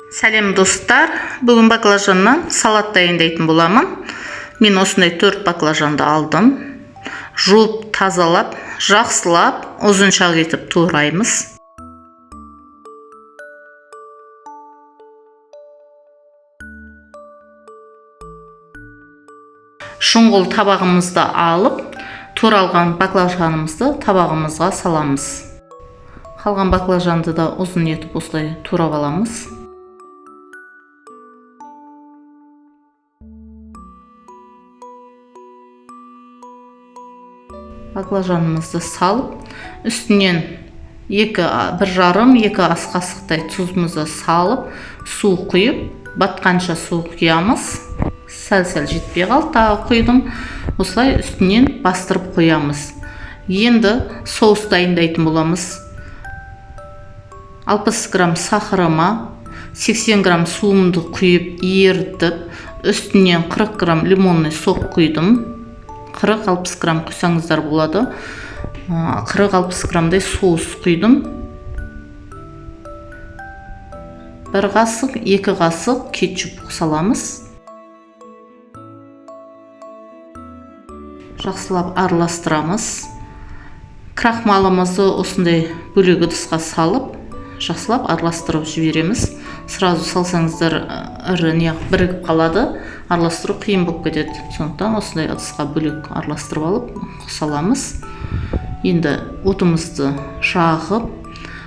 Сәлем достар, бүгін баклажаннан салат дайындайтын боламын. Мен осындай 4 баклажанды алдым. Жуып, тазалап, жақсылап, ұзыншақ етіп тураймыз. Шұңғыл табағымызды алып, туралған баклажанымызды табағымызға саламыз. Қалған баклажанды да ұзын етіп осылай турап аламыз. Баклажанымызды салып, үстінен 1,5-2 ас қасықтай тұзымызды салып, су құйып, батқанша су құямыз. Сәл-сәл жетпей қалды, тағы құйдым. Осылай үстінен бастырып қоямыз. Енді соус дайындайтын боламыз. 60 грамм сахарыма, 80 грамм суымды құйып, ерітіп, үстінен 40 грамм лимонный сок құйдым. 40-60 грамм құйсаңыздар болады. 40-60 граммдай соус құйдым. 1 қасық, 2 қасық кетчуп саламыз. Жақсылап араластырамыз. Крахмалымызды осындай бөлек ыдысқа салып, жақсылап араластырып жібереміз. Сразу салсаңыздар бірігіп қалады, араластыру қиын болып кетеді. Сондықтан осындай ыдысқа бөлек араластырып алып саламыз. Енді отымызды жағып,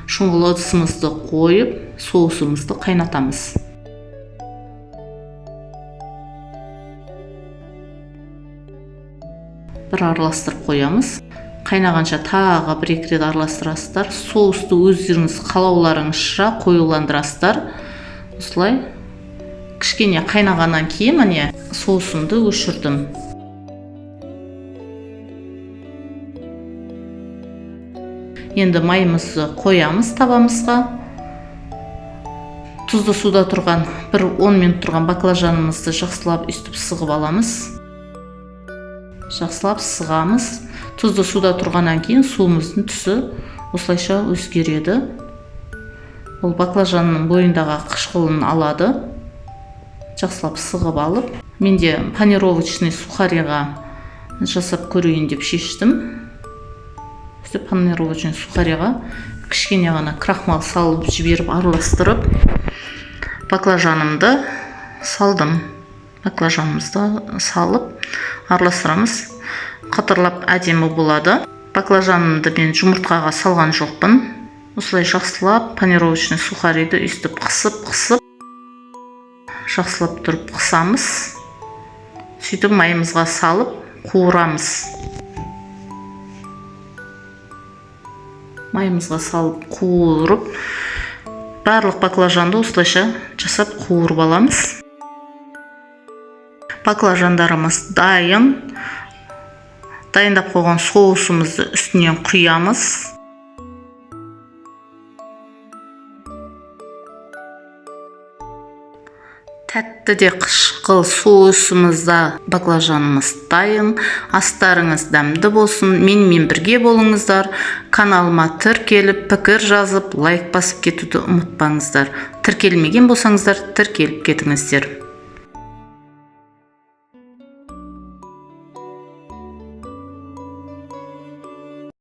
шұңғыл ыдысымызды қойып, соусымызды қайнатамыз. Бір араластырып қоямыз. Қайнағанша тағы 1-2 рет араластырасыздар. Соусты өздеріңіз қалауларыңызша қоюландырасыздар. Осылай кішкене қайнағаннан кейін міне соусымды өшірдім. Енді майымызды қоямыз табамызға. Тұзды суда тұрған 1-10 минут тұрған баклажанымызды жақсылап үстіп сығып аламыз. Жақсылап сығамыз. Тұзды суда тұрғаннан кейін суымыздың түсі осылайша өзгереді. Ол баклажанның бойындағы қышқылын алады. Жақсылап сығып алып, менде панировочный сухариға жасап көрейін деп шештім. Панировочный сухариға кішкене ғана крахмал салып жіберіп араластырып, баклажанымды салдым. Баклажанымызды салып араластырамыз. Қатырлап әдемі болады. Баклажанымды мен жұмыртқаға салған жоқпын. Осылай жақсылап панировочный сухариді үстіп қысып, жақсылап тұрып қысамыз. Сөйтіп майымызға салып қуырамыз. Майымызға салып қуырып, барлық баклажанды осылайша жасап қуырып аламыз. Баклажандарымыз дайын. Дайындап қойған соусымызды үстінен құямыз. Тәтті де қышқыл соусымызда баклажанымыз дайын. Астарыңыз дәмді болсын. Менімен бірге болыңыздар. Каналыма тіркеліп, пікір жазып, лайк басып кетуді ұмытпаңыздар. Тіркелмеген болсаңыздар, тіркеліп кетіңіздер.